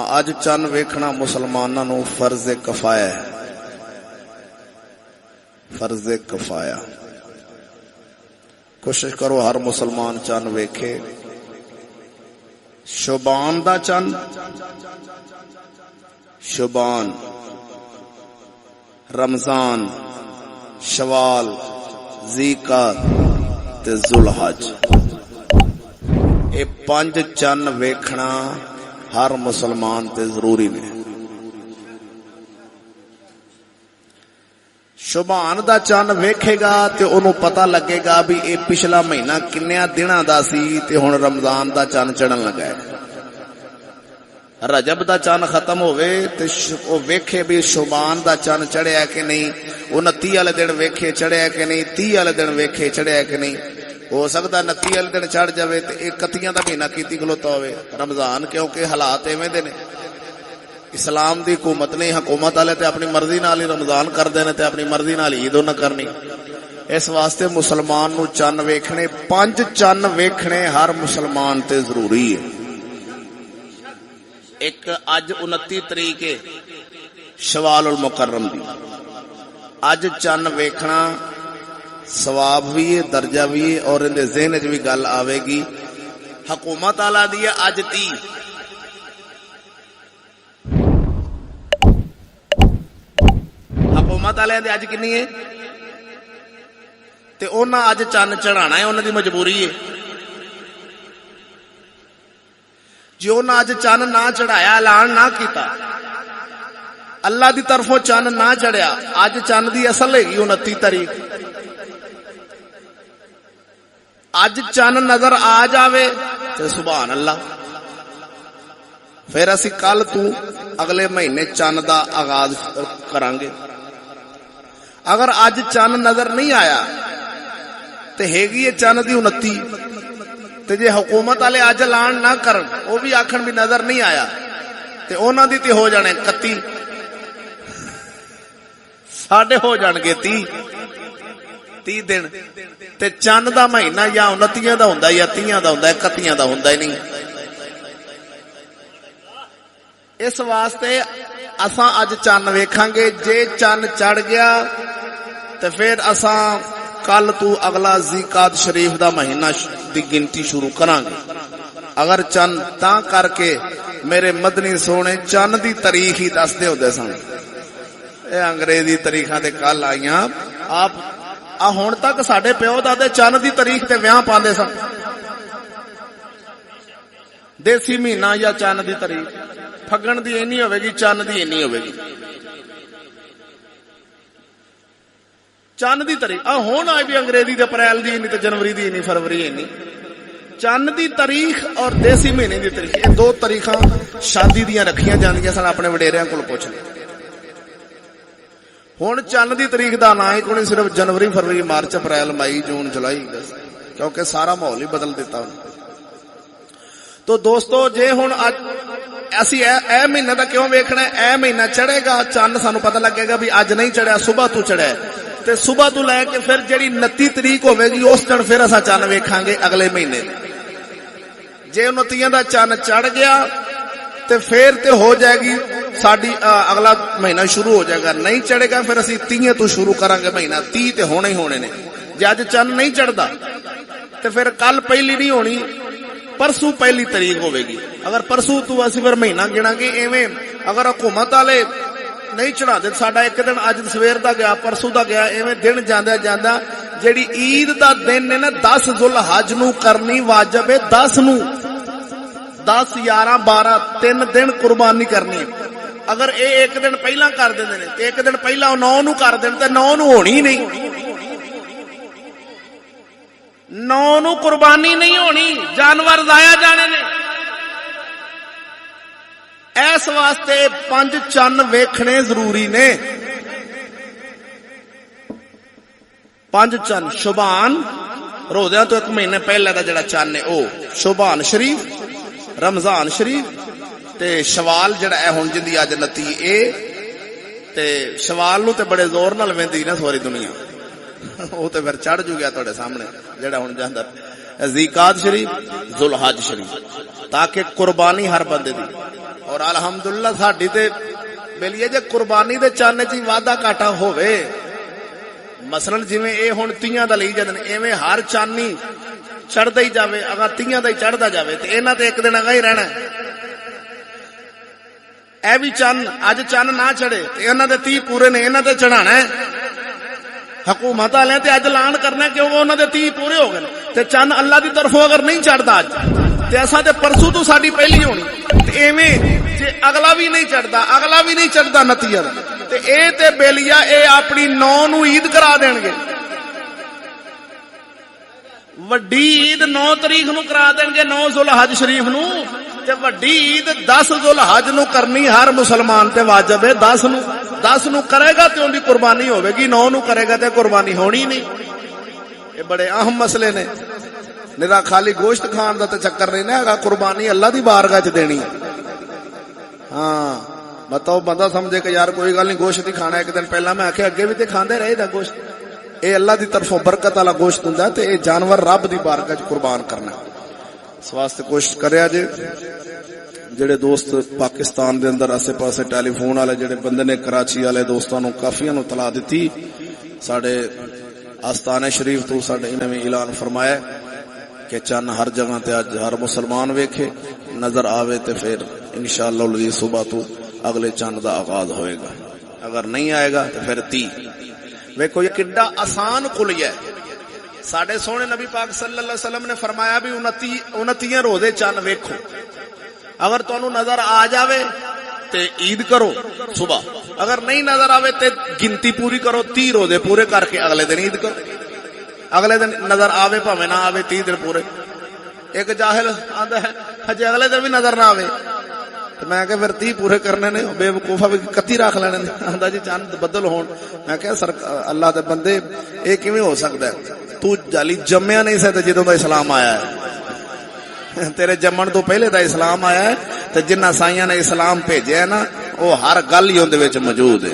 अज चंद वेखना मुसलमानां नूं फर्ज़े कफाया है, फर्ज़े कफाया। कोशिश करो हर मुसलमान चंद वेखे। शुबान दा चंद, शुबान, रमजान, शवाल, ज़ीक़ात ते ज़ुलहज, ये 5 चंद वेखना हर मुसलमान ते जरूरी ने। शुबान दा चंद वेखेगा ते ओनू पता लगेगा भी ये पिछला महीना किन्नियां दिनां दा सी ते हुण रमजान दा चंद चढ़न लगा है। रजब दा चंद खत्म होवे ते ओ वेखे भी शुबान दा चंद चढ़िया कि नहीं, 29 वाले दिन वेखे चढ़िया कि नहीं, 30 वाले दिन वेखे चढ़िया कि नहीं। हो सकता 29 वाले दिन चढ़ जाए तो 31 का महीना कीती खलोता होवे रमजान, क्योंकि हालात इवें दे ने। इस्लाम दी हुकूमत नहीं, हुकूमत वाले ते अपनी मर्जी नाल ही रमजान करदे ने ते अपनी मर्जी नाल ईद उन्हां करनी। इस वास्ते मुसलमान नूं चंद वेखने, 5 चंद वेखने हर मुसलमान ते जरूरी है। एक अज 29 तरीक है शवाल उल मुकर्रम दी, अज चंद वेखना सवाब भी है, दर्जा भी है, और इनके ज़हन च भी गल आवेगी। हुकूमत आला दी है अज 30, हुकूमत वाले दी अज कितनी है ते उन्हां अज चंद चढ़ाना है, उन्हां दी मजबूरी है। जे उन्हां अज चंद ना चढ़ाया, ऐलान ना किया, अल्लाह दी तरफों चंद ना चढ़िया, अज चंद दी असल हैगी 29 तारीख, अज चंद नजर आ जावे तो सुभान अल्लाह, फिर असी कल तू अगले महीने चंद दा आगाज करांगे। अगर अज चंद नजर नहीं आया तो हैगी है चंद दी 29, ते जे हुकूमत वाले अज ऐलान ना करन, वो भी आखन भी नजर नहीं आया, ते उन्हां दी ते हो जाने 31, साढ़े हो जाणगे 30 दिन, ते चंद दा महीना या 29 दा हुंदा या 30 दा हुंदा, 31 दा हुंदा ही नहीं। इस वास्ते असां अज चंद वेखांगे। जे चंद चढ़ गया तो फिर असां कल तू अगला ज़ीक़ात शरीफ दा महीना दी गिनती शुरू करांगे। अगर चंद तां करके मेरे मदनी सोने चंद दी तारीख ही दसदे हुंदे सन, ये अंग्रेजी तारीखां ते कल आईयां। आप हुण तक साडे प्यो दादे चंद दी तारीख ते विआह पांदे सन, देसी महीना या चंद दी तारीख, फगण दी इन्नी होवेगी, चंद दी इन्नी होवेगी, चंद दी तारीख। हुण आई भी अंग्रेजी दे अप्रैल दी इन्नी ते जनवरी दी इन्नी, फरवरी इन्नी। चंद दी तारीख और देसी महीने दी तारीख, ये 2 तारीखां शादी दियां रखियां जांदियां सन, अपने वडेरियां कोल पुछ ले। हुण चंद दी तारीख दा ना ही कोई, सिर्फ जनवरी, फरवरी, मार्च, अप्रैल, मई, जून, जुलाई, क्योंकि सारा माहौल ही बदल दिता। तो दोस्तों जे हुण असी ए महीना दा क्यों वेखना है, ए महीना चढ़ेगा चंद सानू पता लगेगा भी अज नहीं चढ़िया, सुबह तू चढ़िया, ते सुबह तू लैके फिर जिहड़ी 29 तरीक होवेगी उस दिन फिर असां चंद वेखांगे अगले महीने। जे 29 दा चंद चढ़ गया तो फिर तो हो जाएगी साडी अगला महीना शुरू हो जाएगा, नहीं चढ़ेगा फिर असी 30 तो शुरू करांगे महीना, 30 तो होने ही होने ने। जे अज चंद नहीं चढ़ता तो फिर कल पहली नहीं होनी, परसों पहली तारीख होगी। अगर परसों तू असी फिर महीना गिनांगे इवें। अगर हुकूमत वाले नहीं चढ़ाते, साडा एक दिन अज सवेर दा गया, परसों दा गया, इवें दिन जांदा जांदा जेड़ी ईद दा दिन है ना 10 ज़ुलहज नू करनी वाजिब है, 10 नू 10, 11, 12 3 दिन कुर्बानी करनी है। अगर ये एक दिन पहला कर देंदे ने ते एक दिन पहला 9 नू कर देन ते 9 नू होनी नहीं, 9 नू कुर्बानी नहीं होनी, जानवर जाया जाने ने। इस वास्ते 5 चंद वेखने जरूरी ने। 5 चंद शुबान, रोज़ियां तो 1 महीने पहले का जिहड़ा चंद है वह शुबान शरीफ, रमजान शरीफ ते शवाल जिहड़ा है हुण जिंदी अज 29 ए ते शवाल नूं ते बड़े जोर नाल वेंदी ना सारी दुनिया, वो तो फिर चढ़ जू गया तुहाडे सामने जिहड़ा हुण जांदा ज़ीक़ात शरीफ, ज़ुलहज शरीफ, ताकि कुर्बानी हर बंदे दी। ਔਰ ਅਲਹਮਦੁਲਿਲਾ ਸਾਡੀ ਤੇ ਬੇਲੀਏ ਜੇ ਕੁਰਬਾਨੀ ਦੇ ਚੰਨ 'ਚ ਹੀ ਵਾਧਾ ਘਾਟਾ ਹੋਵੇ, ਮਸਲਨ ਜਿਵੇਂ ਇਹ ਹੁਣ ਤੀਆਂ ਦਾ ਲਈ ਜਾਂਦੇ ਨੇ, ਐਵੇਂ ਹਰ ਚੰਨ ਹੀ ਚੜਦਾ ਹੀ ਜਾਵੇ, ਅਗਾ ਤੀਆਂ ਦਾ ਹੀ ਚੜਦਾ ਜਾਵੇ ਤੇ ਇਹਨਾਂ ਤੇ ਇੱਕ ਦਿਨ ਅਗਾ ਹੀ ਰਹਿਣਾ। ਇਹ ਵੀ ਚੰਨ ਅੱਜ ਚੰਨ ਨਾ ਚੜੇ ਤੇ ਇਹਨਾਂ ਦੇ 30 ਪੂਰੇ ਨੇ, ਇਹਨਾਂ ਤੇ ਚੜਾਣਾ ਹੈ। ਹਕੂਮਤ ਵਾਲਿਆਂ ਤੇ ਅੱਜ ਐਲਾਨ ਕਰਨਾ ਕਿਉਂਕਿ ਉਹਨਾਂ ਦੇ 30 ਪੂਰੇ ਹੋ ਗਏ ਤੇ ਚੰਨ ਅੱਲਾ ਦੀ ਤਰਫੋਂ ਅਗਰ ਨਹੀਂ ਚੜਦਾ ਅੱਜ ਤੇ ਅਸਾਂ ਤੇ ਪਰਸੋਂ ਤੋਂ ਸਾਡੀ ਪਹਿਲੀ ਹੋਣੀ। ਤੇ ਐਵੇਂ ਜੇ ਅਗਲਾ ਵੀ ਨਹੀਂ ਚੜਦਾ ਨਤੀਜਾ ਤੇ ਇਹ ਤੇ ਬੇਲੀਆ ਇਹ ਆਪਣੀ 9 ਨੂੰ ਈਦ ਕਰਾ ਦੇਣਗੇ। ਵੱਡੀ ਈਦ 9 ਤਰੀਕ ਨੂੰ ਕਰਾ ਦੇਣਗੇ, 9 ਜ਼ੁਲਹਜ ਸ਼ਰੀਫ ਨੂੰ, ਤੇ ਵੱਡੀ ਈਦ 10 ਜ਼ੁਲਹਜ ਨੂੰ ਕਰਨੀ ਹਰ ਮੁਸਲਮਾਨ ਤੇ ਵਾਜਬ ਹੈ। 10 ਨੂੰ ਕਰੇਗਾ ਤੇ ਉਹਦੀ ਕੁਰਬਾਨੀ ਹੋਵੇਗੀ, 9 ਨੂੰ ਕਰੇਗਾ ਤੇ ਕੁਰਬਾਨੀ ਹੋਣੀ ਨਹੀਂ। ਇਹ ਬੜੇ ਅਹਿਮ ਮਸਲੇ ਨੇ। ਨਿਰਾ ਖਾਲੀ ਗੋਸ਼ਤ ਖਾਣ ਦਾ ਤੇ ਚੱਕਰ ਨਹੀਂ ਨਾ ਹੈਗਾ, ਕੁਰਬਾਨੀ ਅੱਲਾ ਦੀ ਬਾਰਗਾਹ 'ਚ ਦੇਣੀ। ਹਾਂ ਮਤਲਬ ਬੰਦਾ ਸਮਝੇ ਕਿ ਯਾਰ ਕੋਈ ਗੱਲ ਨਹੀਂ ਗੋਸ਼ਤ ਹੀ ਖਾਣਾ। ਇੱਕ ਦਿਨ ਪਹਿਲਾਂ ਮੈਂ ਆਖਿਆ ਅੱਗੇ ਵੀ ਤੇ ਖਾਂਦੇ ਰਹੇਦਾ ਗੋਸ਼ਤ, ਇਹ ਅੱਲਾ ਦੀ ਤਰਫੋਂ ਬਰਕਤ ਵਾਲਾ ਗੋਸ਼ਤ ਹੁੰਦਾ ਤੇ ਇਹ ਜਾਨਵਰ ਰੱਬ ਦੀ ਬਾਰਗਾਹ 'ਚ ਕੁਰਬਾਨ ਕਰਨਾ। ਇਸ ਵਾਸਤੇ ਕੋਸ਼ਿਸ਼ ਕਰਿਆ ਜੇ ਜਿਹੜੇ ਦੋਸਤ ਪਾਕਿਸਤਾਨ ਦੇ ਅੰਦਰ ਆਸੇ ਪਾਸੇ ਟੈਲੀਫੋਨ ਵਾਲੇ ਜਿਹੜੇ ਬੰਦੇ ਨੇ, ਕਰਾਚੀ ਵਾਲੇ ਦੋਸਤਾਂ ਨੂੰ ਕਾਫੀਆਂ ਨੂੰ ਤਲਾ ਦਿੱਤੀ। ਸਾਡੇ ਆਸਤਾਨੇ ਸ਼ਰੀਫ ਤੋਂ ਸਾਡੇ ਇਹਨਾਂ ਵੀ ਐਲਾਨ ਫਰਮਾਇਆ ਕਿ ਚੰਨ ਹਰ ਜਗ੍ਹਾ ਤੇ ਅੱਜ ਹਰ ਮੁਸਲਮਾਨ ਵੇਖੇ, ਨਜ਼ਰ ਆਵੇ ਤੇ ਫਿਰ इंशाअल्लाह अज़ीज़ सुबह तो अगले चंद का आगाज होएगा। अगर नहीं आएगा तो फिर 30। वेखो ये किड्डा आसान कुलिया है। साडे सोहने नबी पाक सल्लल्लाहु अलैहि वसल्लम ने फरमाया भी 29 रोजे चंद वेखो, अगर तुहानू नजर आ जावे ते ईद करो सुबह, अगर नहीं नजर आवे ते गिनती पूरी करो, 30 रोजे पूरे करके अगले दिन ईद करो। अगले दिन नजर आवे भावे ना आवे 30 दिन पूरे। एक जाहिल आंदा है हजे अगले दिन भी नजर ना आवे तो मैं क्या फिर 30 पूरे करने ने, बेवकूफा भी 31 रख लेने ने। आंदा जी चंद बदल होण। मैं क्या अल्लाह दे बंदे ये किवें हो सकदा है? तू जाली जम्मिया नहीं सी जदों दा इस्लाम आया है, तेरे जम्मण तो पहले दा इस्लाम आया है। ते जिन्ना साइयां ने इस्लाम भेजिया ना वो हर गल ही उहदे विच मौजूद है।